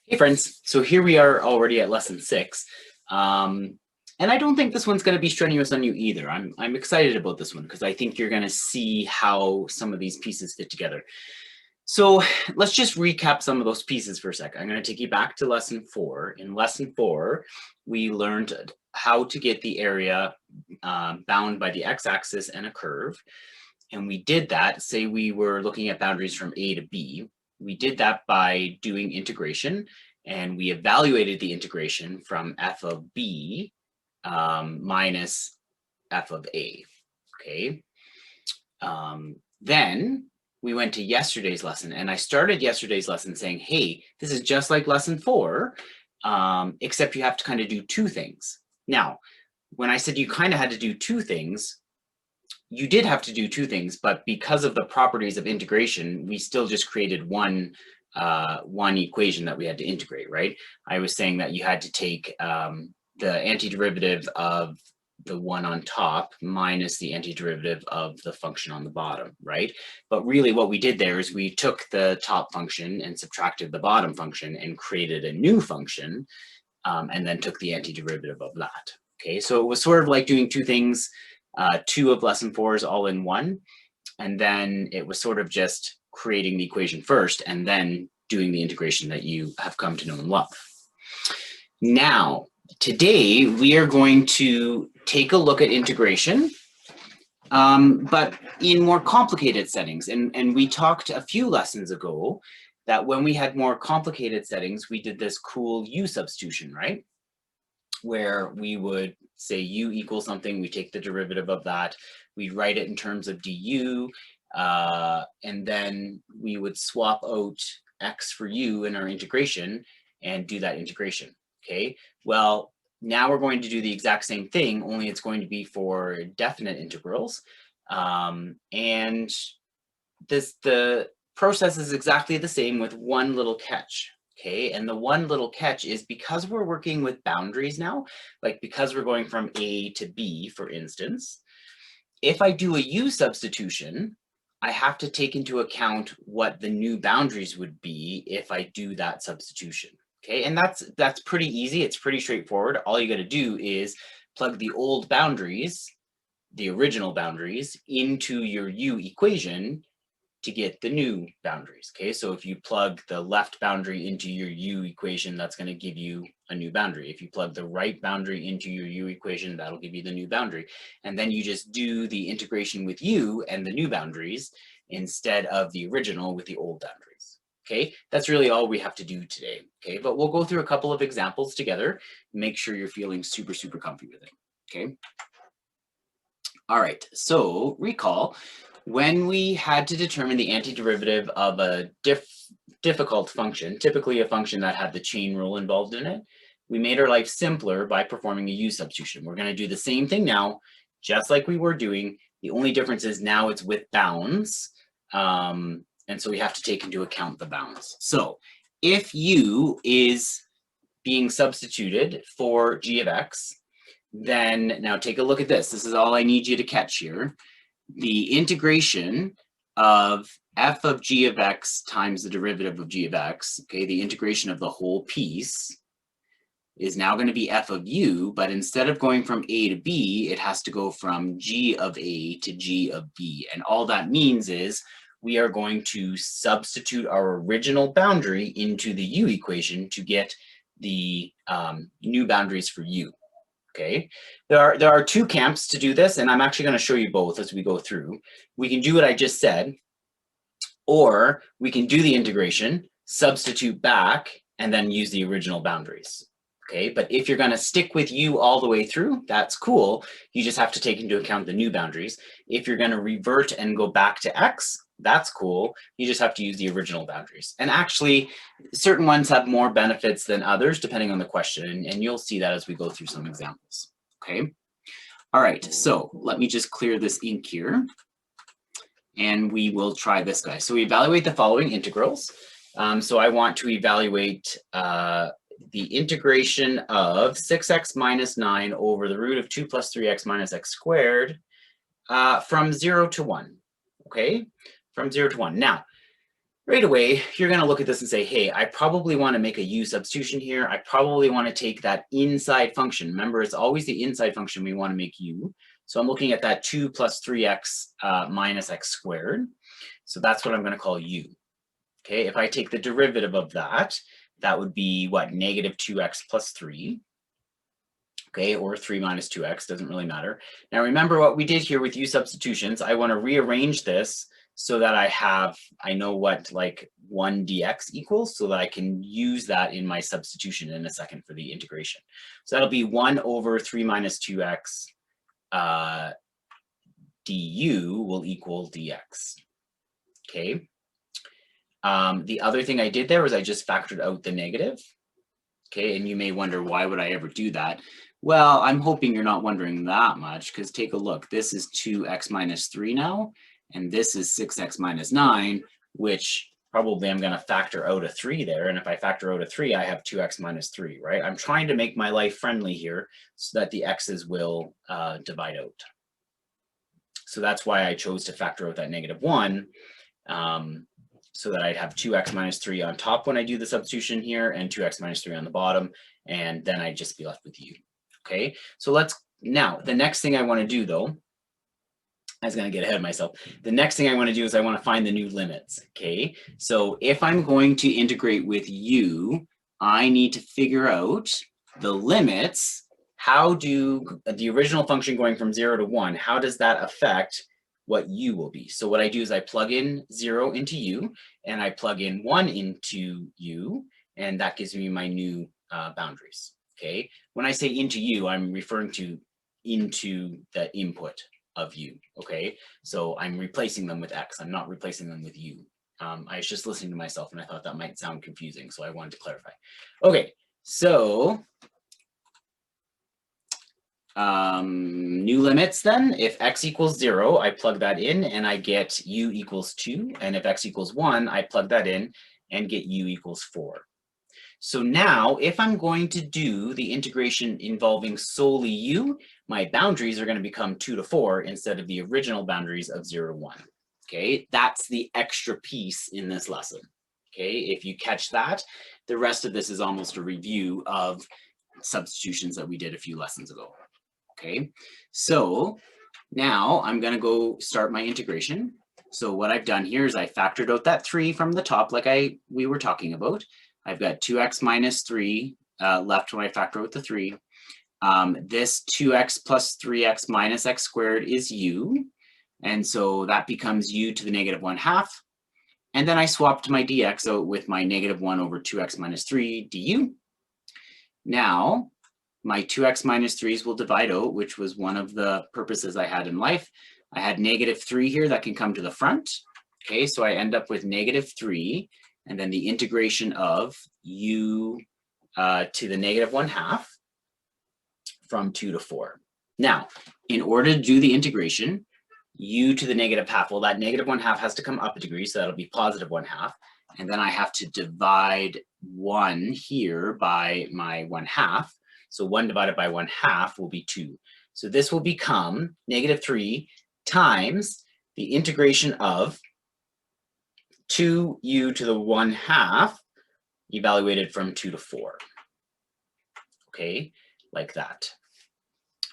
Hey friends, so here we are already at lesson 6. And I don't think this one's going to be strenuous on you either. I'm excited about this one because I think you're going to see how some of these pieces fit together. So let's just recap some of those pieces for a sec. I'm going to take you back to lesson 4. In lesson 4, we learned how to get the area bound by the x-axis and a curve. And we did that, say we were looking at boundaries from A to B. We did that by doing integration, and we evaluated the integration from f of b minus f of a, okay? Then we went to yesterday's lesson, and I started yesterday's lesson saying, hey, this is just like lesson 4, except you have to kind of do two things. Now, when I said you kind of had to do two things, you did have to do two things, but because of the properties of integration, we still just created one equation that we had to integrate, right? I was saying that you had to take the antiderivative of the one on top minus the antiderivative of the function on the bottom, right? But really what we did there is we took the top function and subtracted the bottom function and created a new function, and then took the antiderivative of that, okay? So it was sort of like doing two things, 2 of lesson 4s all in one, and then it was sort of just creating the equation first and then doing the integration that you have come to know and love. Now, today we are going to take a look at integration, but in more complicated settings. And we talked a few lessons ago that when we had more complicated settings, we did this cool u-substitution, right? Where we would say u equals something, we take the derivative of that, we write it in terms of du, and then we would swap out x for u in our integration and do that integration, okay? Well, now we're going to do the exact same thing, only it's going to be for definite integrals. And the process is exactly the same with one little catch. Okay, and the one little catch is because we're working with boundaries now, like because we're going from A to B, for instance, if I do a u-substitution, I have to take into account what the new boundaries would be if I do that substitution. Okay, and that's pretty easy. It's pretty straightforward. All you got to do is plug the old boundaries, the original boundaries, into your u equation to get the new boundaries, okay? So if you plug the left boundary into your u equation, that's going to give you a new boundary. If you plug the right boundary into your u equation, that'll give you the new boundary. And then you just do the integration with u and the new boundaries instead of the original with the old boundaries, okay? That's really all we have to do today, okay? But we'll go through a couple of examples together, make sure you're feeling super, super comfy with it, okay? All right, so recall, when we had to determine the antiderivative of a difficult function, typically a function that had the chain rule involved in it, we made our life simpler by performing a u-substitution. We're going to do the same thing now, just like we were doing. The only difference is now it's with bounds, and so we have to take into account the bounds. So if u is being substituted for g of x, then now take a look at this. This is all I need you to catch here. The integration of f of g of x times the derivative of g of x, okay, the integration of the whole piece is now going to be f of u, but instead of going from a to b, it has to go from g of a to g of b. And all that means is we are going to substitute our original boundary into the u equation to get the new boundaries for u. Okay, there are two camps to do this, and I'm actually going to show you both as we go through. We can do what I just said, or we can do the integration, substitute back, and then use the original boundaries. Okay, but if you're going to stick with u all the way through, that's cool. You just have to take into account the new boundaries. If you're going to revert and go back to x, that's cool. You just have to use the original boundaries. And actually, certain ones have more benefits than others, depending on the question. And you'll see that as we go through some examples. Okay. All right. So let me just clear this ink here. And we will try this guy. So we evaluate the following integrals. So I want to evaluate the integration of 6x minus 9 over the root of 2 plus 3x minus x squared from 0 to 1. Okay. From 0 to 1. Now, right away, you're going to look at this and say, hey, I probably want to make a u substitution here. I probably want to take that inside function. Remember, it's always the inside function we want to make u. So I'm looking at that 2 plus 3x minus x squared. So that's what I'm going to call u. Okay, if I take the derivative of that, that would be what? Negative 2x plus 3. Okay, or 3 minus 2x, doesn't really matter. Now remember what we did here with u substitutions. I want to rearrange this so that I know what like 1 dx equals, so that I can use that in my substitution in a second for the integration. So that'll be 1 over 3 minus 2x du will equal dx. Okay. The other thing I did there was I just factored out the negative. Okay, and you may wonder, why would I ever do that? Well, I'm hoping you're not wondering that much, because take a look. This is 2x minus 3 now, and this is 6x minus 9, which probably I'm going to factor out a 3 there. And if I factor out a 3, I have 2x minus 3, right? I'm trying to make my life friendly here so that the x's will divide out. So that's why I chose to factor out that negative 1. So that I'd have 2x minus 3 on top when I do the substitution here, and 2x minus 3 on the bottom, and then I'd just be left with u. Okay, so now, the next thing I want to do though, I was going to get ahead of myself. The next thing I want to do is I want to find the new limits. Okay, so if I'm going to integrate with u, I need to figure out the limits. How do the original function going from 0 to 1, how does that affect what u will be? So what I do is I plug in 0 into u, and I plug in 1 into u, and that gives me my new boundaries. Okay, when I say into u, I'm referring to into the input of u. Okay, so I'm replacing them with x. I'm not replacing them with u. I was just listening to myself, and I thought that might sound confusing, so I wanted to clarify. Okay, so new limits then. If x equals 0, I plug that in and I get u equals 2. And if x equals 1, I plug that in and get u equals 4. So now if I'm going to do the integration involving solely u, my boundaries are going to become 2 to 4 instead of the original boundaries of 0 to 1. Okay, that's the extra piece in this lesson. Okay, if you catch that, the rest of this is almost a review of substitutions that we did a few lessons ago. Okay, so now I'm going to go start my integration. So what I've done here is I factored out that 3 from the top like we were talking about. I've got 2x minus 3 left when I factor out the 3. This 2x plus 3x minus x squared is u. And so that becomes u to the negative 1/2. And then I swapped my dx out with my negative 1 over 2x minus 3 du. Now, my 2x minus 3's will divide out, which was one of the purposes I had in life. I had negative 3 here that can come to the front. Okay, so I end up with negative 3, and then the integration of u to the negative 1/2 from 2 to 4. Now, in order to do the integration, u to the negative 1/2, well, that negative 1/2 has to come up a degree, so that'll be positive 1/2. And then I have to divide 1 here by my 1/2. So 1 divided by 1/2 will be 2. So this will become negative 3 times the integration of 2u to the 1/2 evaluated from 2 to 4. Okay, like that.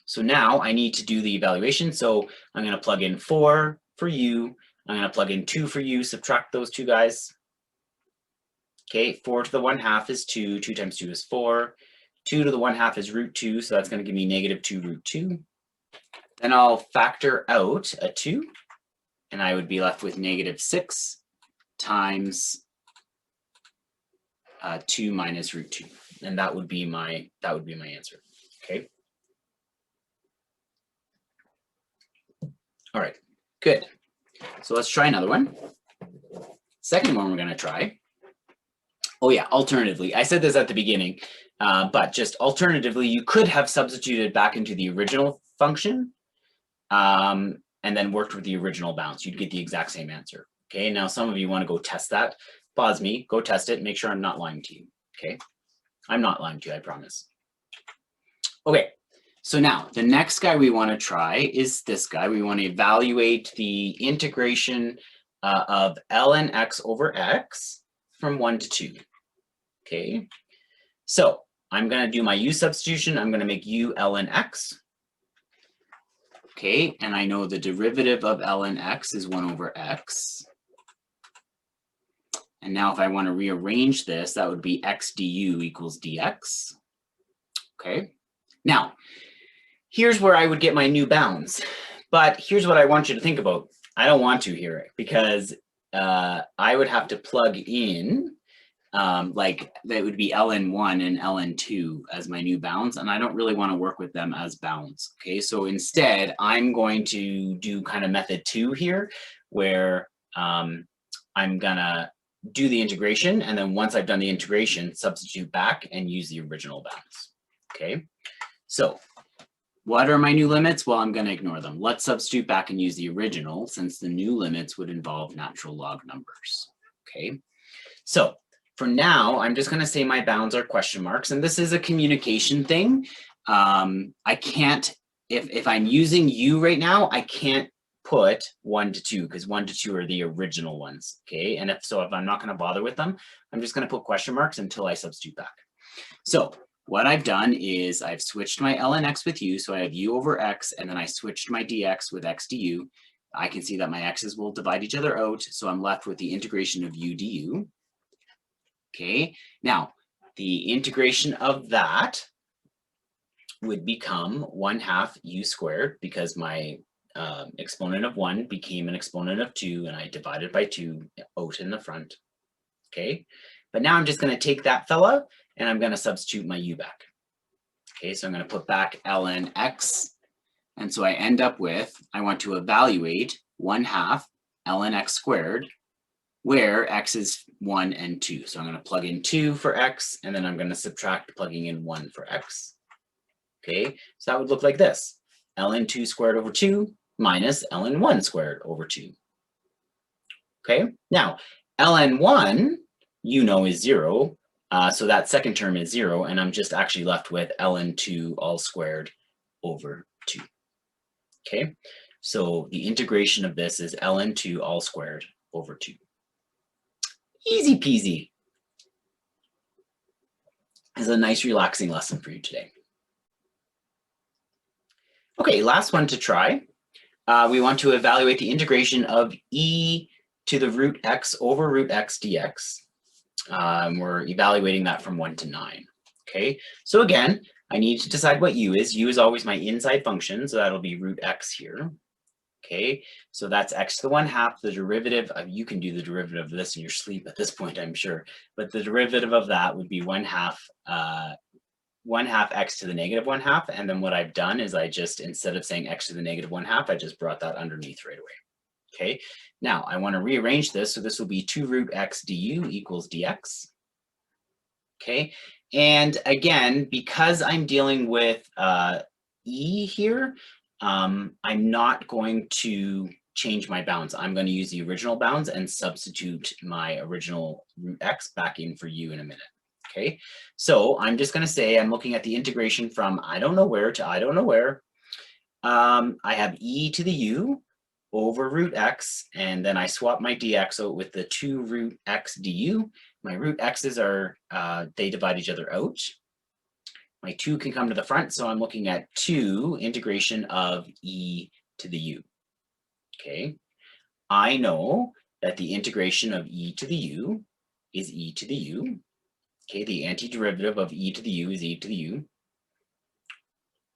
So now I need to do the evaluation. So I'm going to plug in 4 for u. I'm going to plug in 2 for u, subtract those two guys. Okay, 4 to the 1/2 is 2. 2 times 2 is 4. 2 to the 1/2 is root 2, so that's going to give me negative 2 root 2. Then I'll factor out a 2, and I would be left with negative 6 times 2 minus root 2, and that would be my answer. Okay. All right, good. So let's try another one. Second one we're going to try. Oh yeah, alternatively, I said this at the beginning, but just alternatively, you could have substituted back into the original function and then worked with the original bounds. You'd get the exact same answer. Okay, now some of you want to go test that. Pause me, go test it, make sure I'm not lying to you. Okay, I'm not lying to you, I promise. Okay, so now the next guy we want to try is this guy. We want to evaluate the integration of ln x over x from 1 to 2. Okay, so I'm going to do my u substitution. I'm going to make u ln x. Okay, and I know the derivative of ln x is 1 over x. And now if I want to rearrange this, that would be x du equals dx. Okay, now here's where I would get my new bounds. But here's what I want you to think about. I don't want to here because I would have to plug in like that would be ln1 and ln2 as my new bounds, and I don't really want to work with them as bounds. Okay, so instead I'm going to do kind of method 2 here, where I'm gonna do the integration, and then once I've done the integration, substitute back and use the original bounds. Okay, so what are my new limits? Well, I'm going to ignore them. Let's substitute back and use the original, since the new limits would involve natural log numbers. Okay, so for now, I'm just going to say my bounds are question marks, and this is a communication thing. I can't, if I'm using u right now, I can't put 1 to 2 because 1 to 2 are the original ones. Okay, and if I'm not going to bother with them, I'm just going to put question marks until I substitute back. So what I've done is I've switched my ln x with u, so I have u over x, and then I switched my dx with x du. I can see that my x's will divide each other out, so I'm left with the integration of u du. Okay, now the integration of that would become 1/2 u squared, because my exponent of 1 became an exponent of 2, and I divided by 2 out in the front. Okay, but now I'm just going to take that fella and I'm going to substitute my u back. Okay, so I'm going to put back ln x, and so I end up with, I want to evaluate 1/2 ln x squared, where x is 1 and 2. So I'm going to plug in 2 for x, and then I'm going to subtract plugging in 1 for x. Okay, so that would look like this. ln 2 squared over 2 minus ln 1 squared over 2. Okay, now ln 1, you know, is 0. So that second term is 0, and I'm just actually left with ln 2 all squared over 2. Okay, so the integration of this is ln 2 all squared over 2. Easy peasy. This is a nice relaxing lesson for you today. Okay, last one to try. We want to evaluate the integration of e to the root x over root x dx. We're evaluating that from 1 to 9. Okay, so again, I need to decide what u is. U is always my inside function, so that'll be root x here. Okay, so that's x to the 1/2. The derivative of, you can do the derivative of this in your sleep at this point, I'm sure, but the derivative of that would be 1/2 x to the negative 1/2. And then what I've done is I just, instead of saying x to the negative 1/2, I just brought that underneath right away. Okay, now I want to rearrange this, so this will be 2 root x du equals dx. Okay, and again, because I'm dealing with e here, I'm not going to change my bounds. I'm going to use the original bounds and substitute my original root x back in for u in a minute. Okay, so I'm just going to say I'm looking at the integration from I don't know where to I don't know where. I have e to the u over root x, and then I swap my dx out with the 2 root x du. My root x's are, they divide each other out. My 2 can come to the front, so I'm looking at 2 integration of e to the u. Okay, I know that the integration of e to the u is e to the u. Okay, the antiderivative of e to the u is e to the u.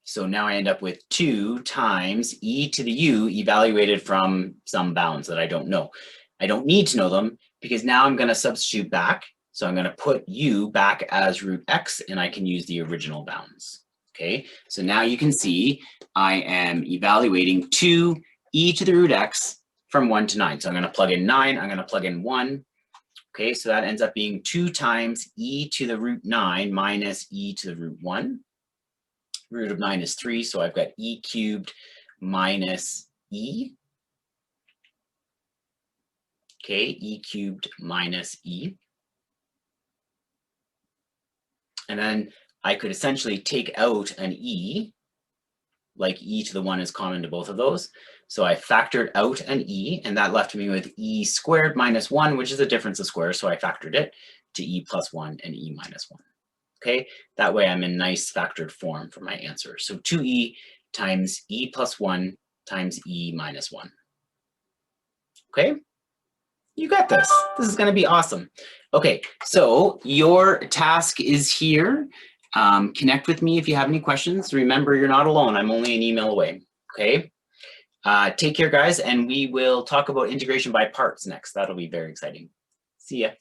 So now I end up with 2 times e to the u evaluated from some bounds that I don't know. I don't need to know them because now I'm going to substitute back. So I'm going to put u back as root x, and I can use the original bounds. Okay, so now you can see I am evaluating 2 e to the root x from 1 to 9. So I'm going to plug in 9, I'm going to plug in 1. Okay, so that ends up being 2 times e to the root 9 minus e to the root 1. Root of 9 is 3, so I've got e cubed minus e. Okay, e cubed minus e. And then I could essentially take out an e, like e to the 1 is common to both of those. So I factored out an e, and that left me with e squared minus 1, which is a difference of squares. So I factored it to e plus 1 and e minus 1. Okay, that way I'm in nice factored form for my answer. So 2e times e plus 1 times e minus 1. Okay, you got this. This is going to be awesome. Okay, so your task is here. Connect with me if you have any questions. Remember, you're not alone. I'm only an email away. Okay, take care, guys, and we will talk about integration by parts next. That'll be very exciting. See ya.